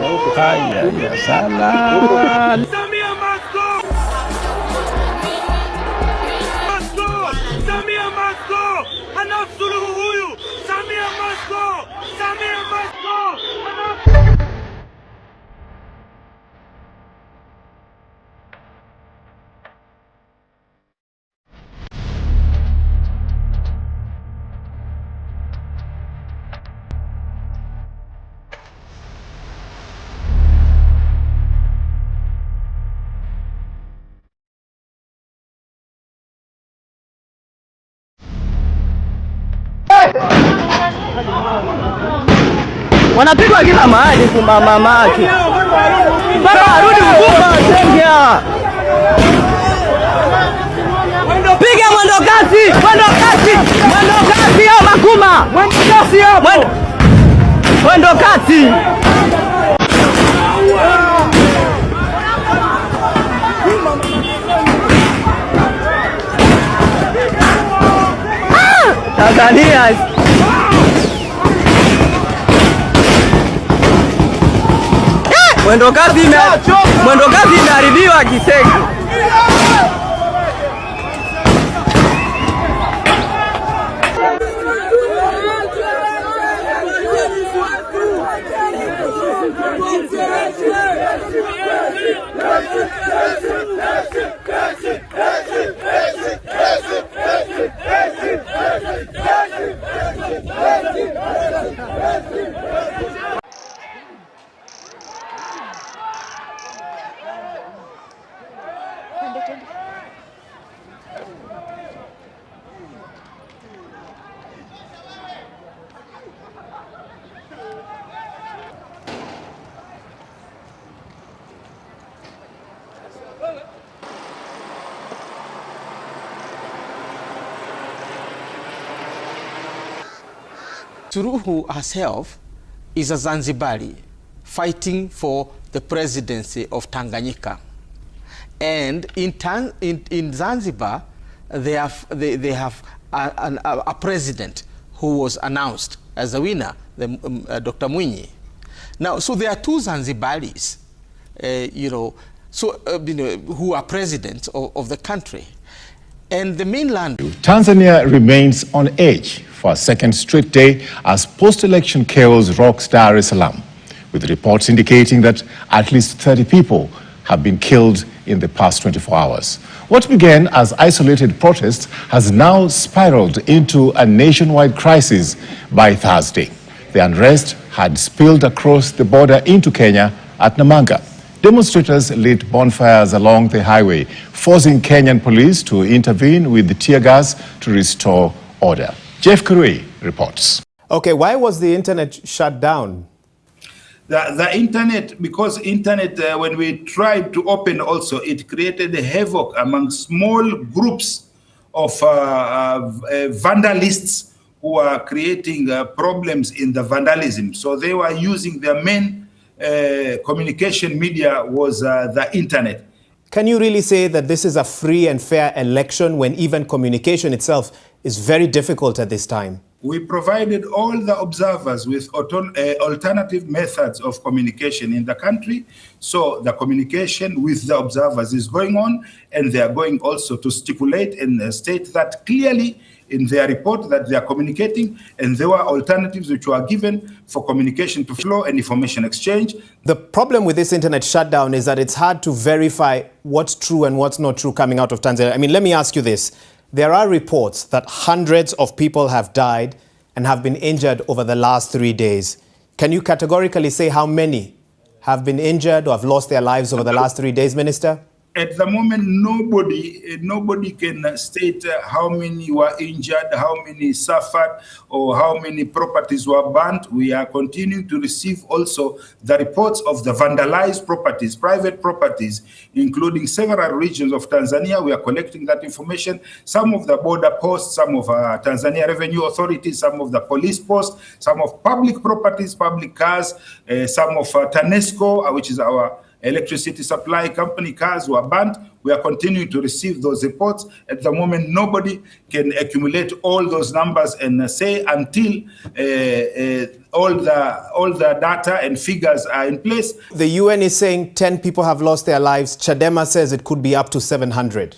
Haya ya sana. Samia Masko! Samia Masko! Ana Suluhu huyu! Samia Masko! Samia Masko! Wanapigwa kila mahali mama yake. Baba arudi Mkumba Sengia. Piga mwendo kasi ya Makuma. Mwendo kasi hapo. Mwendo kasi. Tanzania. Mwendo kasi imeharibiwa Kisegi. Suluhu herself is a Zanzibari fighting for the presidency of Tanganyika. And in Zanzibar, they have a president who was announced as a winner, Dr. Mwinyi. Now, so there are two Zanzibaris, who are presidents of the country. And the mainland. Tanzania remains on edge for a second straight day as post-election chaos rocks Dar es Salaam, with reports indicating that at least 30 people have been killed in the past 24 hours. What began as isolated protests has now spiraled into a nationwide crisis by Thursday. The unrest had spilled across the border into Kenya at Namanga. Demonstrators lit bonfires along the highway, forcing Kenyan police to intervene with the tear gas to restore order. Jeff Kurui reports. Okay, why was the internet shut down? The internet, because internet, when we tried to open also, it created a havoc among small groups of vandalists who are creating problems in the vandalism. So they were using their main communication media was the internet. Can you really say that this is a free and fair election when even communication itself is very difficult at this time? We provided all the observers with alternative methods of communication in the country. So the communication with the observers is going on, and they are going also to stipulate and state that clearly in their report that they are communicating, and there were alternatives which were given for communication to flow and information exchange. The problem with this internet shutdown is that it's hard to verify what's true and what's not true coming out of Tanzania. I mean, let me ask you this. There are reports that hundreds of people have died and have been injured over the last 3 days. Can you categorically say how many have been injured or have lost their lives over the last 3 days, Minister? At the moment, nobody can state how many were injured, how many suffered, or how many properties were burnt. We are continuing to receive also the reports of the vandalized properties, private properties, including several regions of Tanzania. We are collecting that information. Some of the border posts, some of Tanzania Revenue Authority, some of the police posts, some of public properties, public cars, some of TANESCO, which is our electricity supply company cars were burnt. We are continuing to receive those reports. At the moment, nobody can accumulate all those numbers and say until all the data and figures are in place. The UN is saying 10 people have lost their lives. Chadema says it could be up to 700.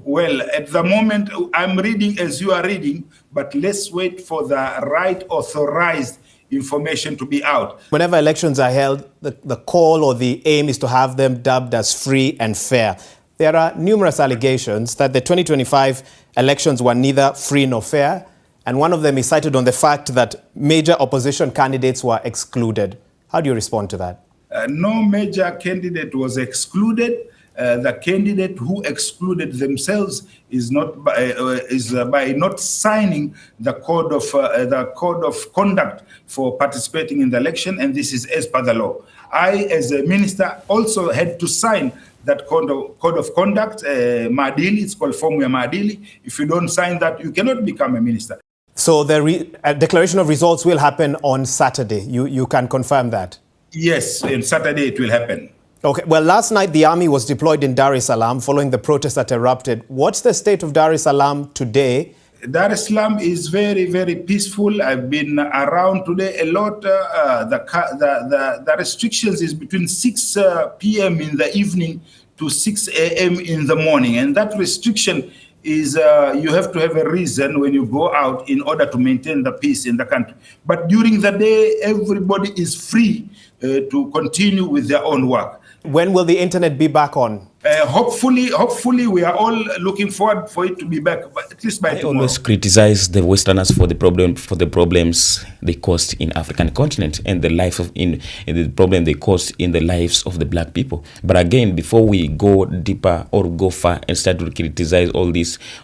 Well, at the moment, I'm reading as you are reading, but let's wait for the right authorized information to be out. Whenever elections are held, the call or the aim is to have them dubbed as free and fair. There are numerous allegations that the 2025 elections were neither free nor fair, and one of them is cited on the fact that major opposition candidates were excluded. How do you respond to that? No major candidate was excluded. The candidate who excluded themselves is by not signing the code of conduct for participating in the election, and this is as per the law. I, as a minister, also had to sign that code of conduct, Maadili. It's called Formula Maadili. If you don't sign that, you cannot become a minister. So the declaration of results will happen on Saturday. You can confirm that? Yes, on Saturday it will happen. Okay. Well, last night the army was deployed in Dar es Salaam following the protests that erupted. What's the state of Dar es Salaam today? Dar es Salaam is very, very peaceful. I've been around today a lot. The restrictions is between 6 p.m. in the evening to 6 a.m. in the morning. And that restriction is you have to have a reason when you go out in order to maintain the peace in the country. But during the day, everybody is free to continue with their own work. When will the internet be back on? Hopefully, we are all looking forward for it to be back, but at least by tomorrow. I always criticize the Westerners for the problems they caused in African continent and the life of in the problem they caused in the lives of the black people. But again, before we go deeper or go far and start to criticize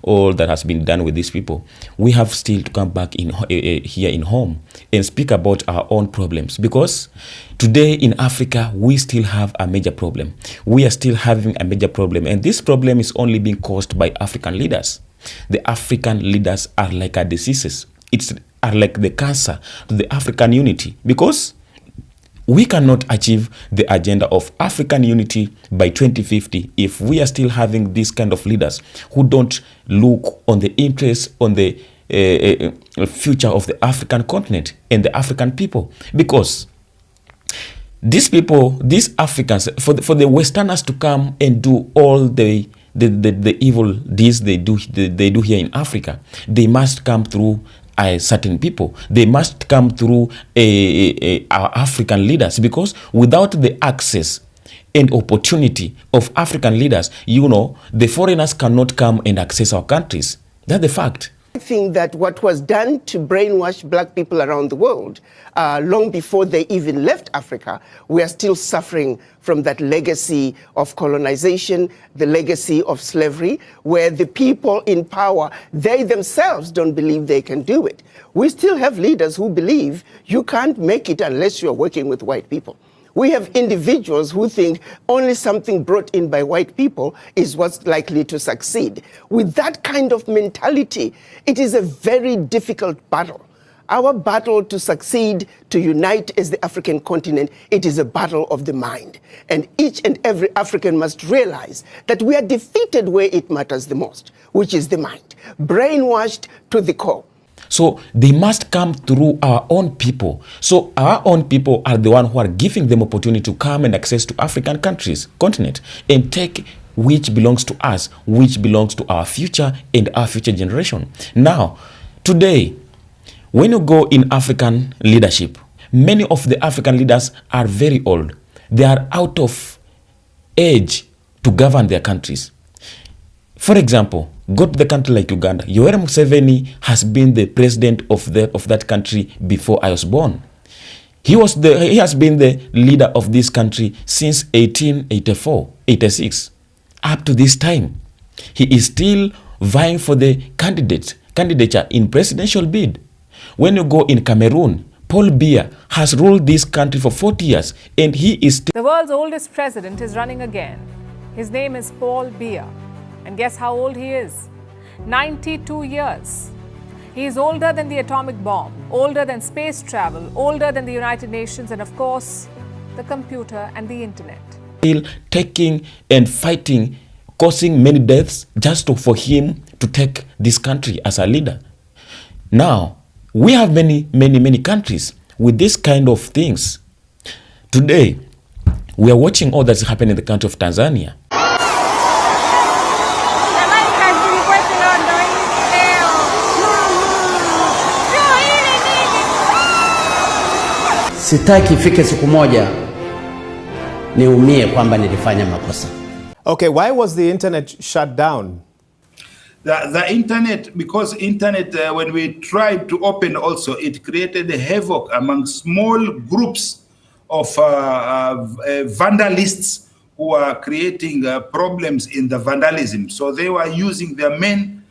all that has been done with these people, we have still to come back in here in home and speak about our own problems, because today in Africa we still have a major problem. We are still having a major problem, and this problem is only being caused by African leaders. The African leaders are like a diseases. Are like the cancer to the African unity, because we cannot achieve the agenda of African unity by 2050 if we are still having this kind of leaders who don't look on the interests, on the future of the African continent and the African people. Because these people, these Africans, for the Westerners to come and do all the evil deeds they do here in Africa, they must come through certain people. They must come through our African leaders, because without the access and opportunity of African leaders, the foreigners cannot come and access our countries. That's the fact. I think that what was done to brainwash black people around the world, long before they even left Africa, we are still suffering from that legacy of colonization, the legacy of slavery, where the people in power, they themselves don't believe they can do it. We still have leaders who believe you can't make it unless you're working with white people. We have individuals who think only something brought in by white people is what's likely to succeed. With that kind of mentality, it is a very difficult battle. Our battle to succeed, to unite as the African continent, it is a battle of the mind. And each and every African must realize that we are defeated where it matters the most, which is the mind, brainwashed to the core. So they must come through our own people. So our own people are the ones who are giving them opportunity to come and access to African continent, and take which belongs to us, which belongs to our future and our future generation. Now, today, when you go in African leadership, many of the African leaders are very old. They are out of age to govern their countries. For example, go to the country like Uganda. Yoweri Museveni has been the president of that country before I was born. He has been the leader of this country since 1886. Up to this time, he is still vying for the candidature in presidential bid. When you go in Cameroon, Paul Biya has ruled this country for 40 years, and he is still... The world's oldest president is running again. His name is Paul Biya. And guess how old he is? 92 years. He is older than the atomic bomb, older than space travel, older than the United Nations, and of course, the computer and the internet. Still taking and fighting, causing many deaths just for him to take this country as a leader. Now, we have many countries with this kind of things. Today, we are watching all that's happening in the country of Tanzania. Sitaki ifike siku moja niumie kwamba nilifanya makosa. Okay, why was the internet shut down? The internet, because internet, when we tried to open also, it created a havoc among small groups of vandalists who are creating problems in the vandalism. So they were using their main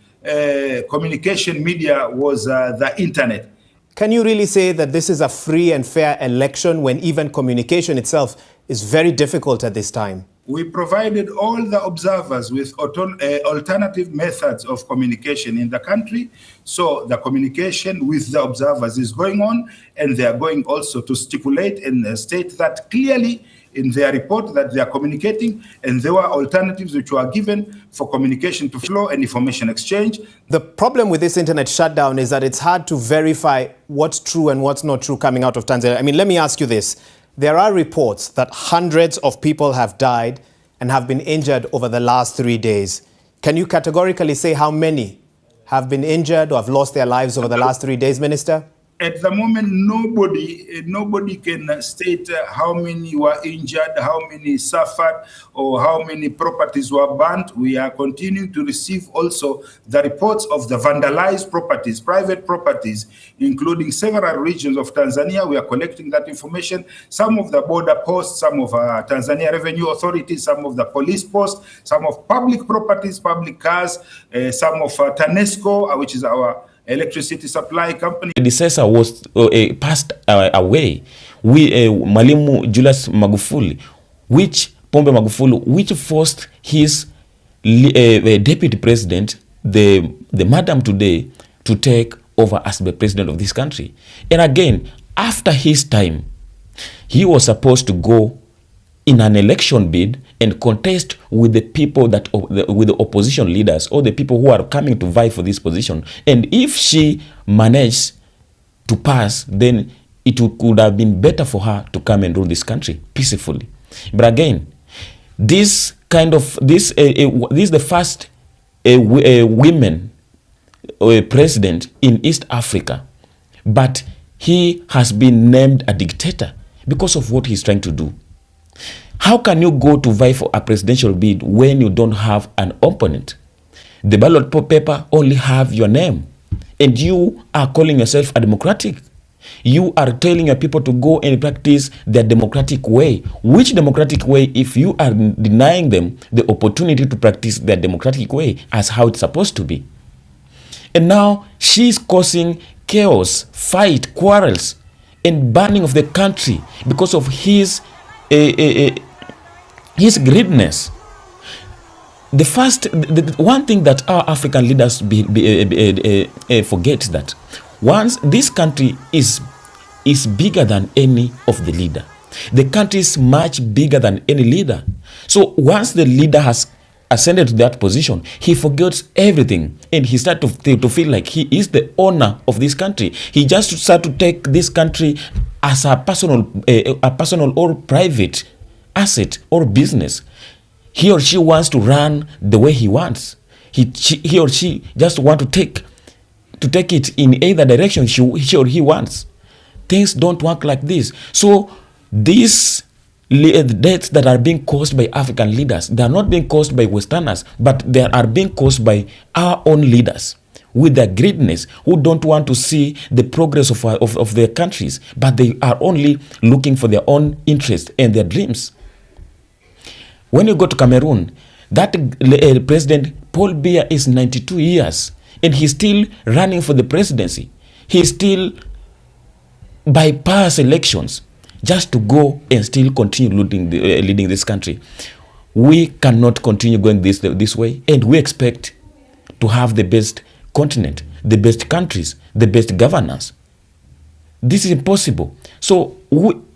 communication media was the internet. Can you really say that this is a free and fair election when even communication itself is very difficult at this time? We provided all the observers with alternative methods of communication in the country. So the communication with the observers is going on, and they are going also to stipulate and state that clearly in their report that they are communicating, and there were alternatives which were given for communication to flow and information exchange. The problem with this internet shutdown is that it's hard to verify what's true and what's not true coming out of Tanzania. I mean, let me ask you this. There are reports that hundreds of people have died and have been injured over the last 3 days. Can you categorically say how many have been injured or have lost their lives over the last 3 days, Minister? At the moment, nobody can state how many were injured, how many suffered, or how many properties were burnt. We are continuing to receive also the reports of the vandalized properties, private properties, including several regions of Tanzania. We are collecting that information. Some of the border posts, some of Tanzania Revenue Authority, some of the police posts, some of public properties, public cars, some of TANESCO, which is our electricity supply company. Predecessor was passed away. Mwalimu Julius Magufuli, Pombe Magufuli, which forced his deputy president, the madam today, to take over as the president of this country. And again, after his time, he was supposed to go in an election bid and contest with the people with the opposition leaders or the people who are coming to vie for this position. And if she managed to pass, then it could have been better for her to come and rule this country peacefully. But again, this is the first women president in East Africa, but he has been named a dictator because of what he's trying to do. How can you go to vie for a presidential bid when you don't have an opponent? The ballot paper only have your name, and you are calling yourself a democratic. You are telling your people to go and practice their democratic way. Which democratic way if you are denying them the opportunity to practice their democratic way as how it's supposed to be? And now she's causing chaos, fight, quarrels, and burning of the country because of his greediness. The one thing that our African leaders forget that once this country is bigger than any of the leader. The country is much bigger than any leader. So once the leader has ascended to that position, he forgets everything, and he starts to feel like he is the owner of this country. He just starts to take this country as a personal or private asset or business. He or she wants to run the way he wants. He or she just want to take it in either direction she or he wants. Things don't work like this. So these deaths that are being caused by African leaders, they are not being caused by Westerners, but they are being caused by our own leaders with their greediness, who don't want to see the progress of their countries, but they are only looking for their own interests and their dreams. When you go to Cameroon, that President Paul Biya is 92 years, and he's still running for the presidency. He still bypass elections just to go and still continue leading this country. We cannot continue going this way, and we expect to have the best continent, the best countries, the best governance. This is impossible. So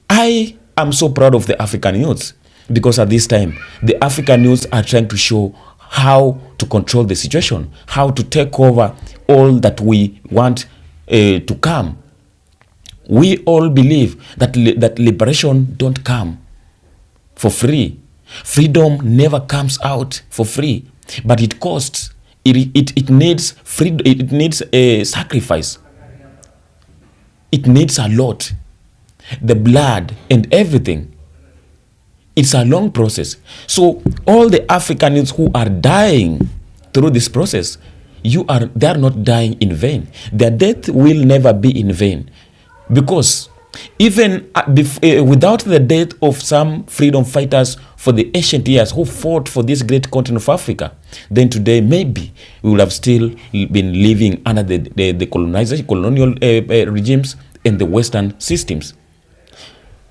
I am so proud of the African youths. because at this time, the African youths are trying to show how to control the situation, how to take over all that we want to come. We all believe that that liberation don't come for free. Freedom never comes out for free, but it costs. It needs freedom. It needs a sacrifice. It needs a lot, the blood and everything. It's a long process. So all the Africans who are dying through this process, they are not dying in vain. Their death will never be in vain, because even without the death of some freedom fighters for the ancient years who fought for this great continent of Africa, then today maybe we would have still been living under the colonial regimes and the Western systems.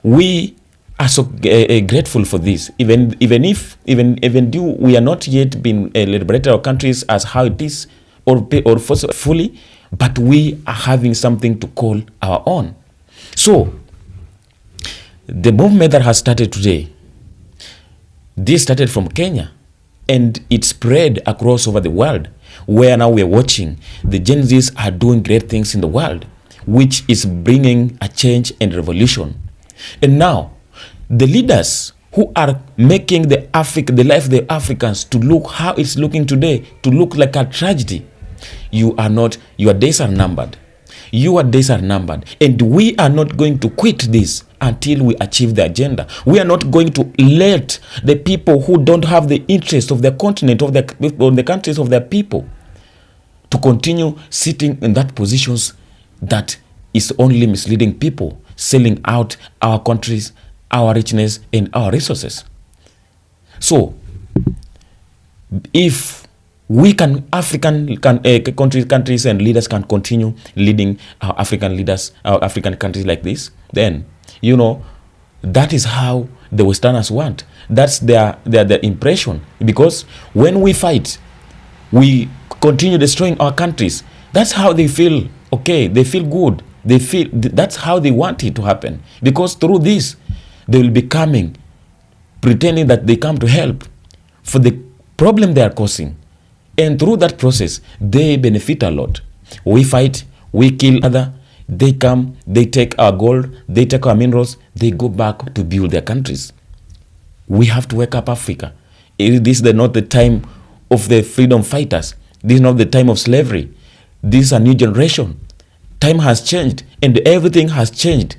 We are so grateful for this, even though we are not yet been liberated our countries as how it is or fully, but we are having something to call our own. So the movement that has started today, this started from Kenya and it spread across over the world, where now we are watching the Gen Zs are doing great things in the world, which is bringing a change and revolution. And now the leaders who are making the life of the Africans to look how it's looking today, to look like a tragedy, your days are numbered. Your days are numbered, and we are not going to quit this until we achieve the agenda. We are not going to let the people who don't have the interest of the continent, of the countries of their people, to continue sitting in that positions that is only misleading people, selling out our countries, our richness, and our resources. So, if we countries and leaders can continue leading our African countries like this, then that is how the Westerners want. That's their impression. Because when we fight, we continue destroying our countries. That's how they feel. Okay, they feel good. That's how they want it to happen. Because through this, they will be coming, pretending that they come to help for the problem they are causing. And through that process, they benefit a lot. We fight, we kill other, they come, they take our gold, they take our minerals, they go back to build their countries. We have to wake up, Africa. This is not the time of the freedom fighters. This is not the time of slavery. This is a new generation. Time has changed and everything has changed.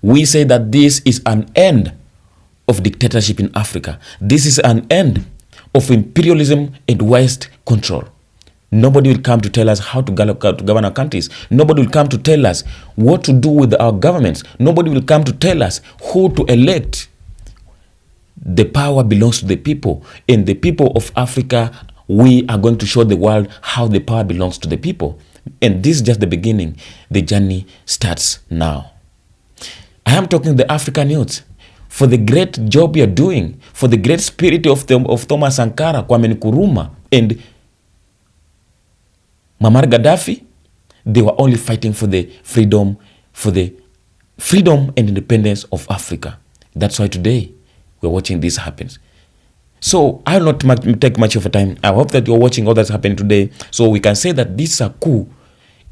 We say that this is an end of dictatorship in Africa. This is an end of imperialism and West control. Nobody will come to tell us how to govern our countries. Nobody will come to tell us what to do with our governments. Nobody will come to tell us who to elect. The power belongs to the people. And the people of Africa, we are going to show the world how the power belongs to the people. And this is just the beginning. The journey starts now. I am talking to the African youth for the great job you're doing, for the great spirit of Thomas Sankara, Kwame Nkrumah, and Muammar Gaddafi. They were only fighting for the freedom and independence of Africa. That's why today we're watching this happen. So I will not take much of a time. I hope that you're watching all that's happening today, so we can say that this is a coup.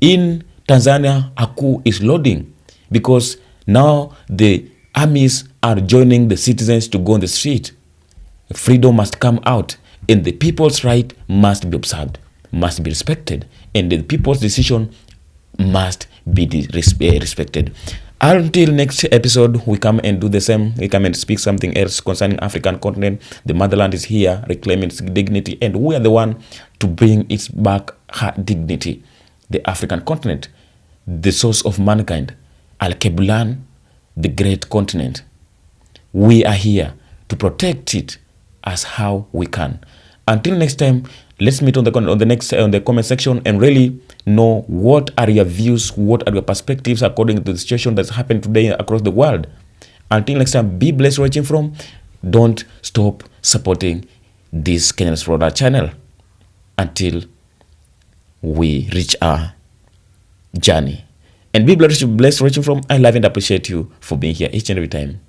In Tanzania, a coup is loading, because now the armies are joining the citizens to go on the street. Freedom must come out, and the people's right must be observed, must be respected, and the people's decision must be respected. Until next episode, we come and do the same. We come and speak something else concerning African continent. The motherland is here, reclaiming its dignity, and we are the one to bring its back her dignity. The African continent, the source of mankind, Al-Kebulan, the great continent. We are here to protect it as how we can. Until next time, let's meet on the comment section and really know what are your views, what are your perspectives according to the situation that's happened today across the world. Until next time, be blessed watching from. Don't stop supporting this Kenyan Explorer channel until we reach our journey. And be blessed watching from. I love and appreciate you for being here each and every time.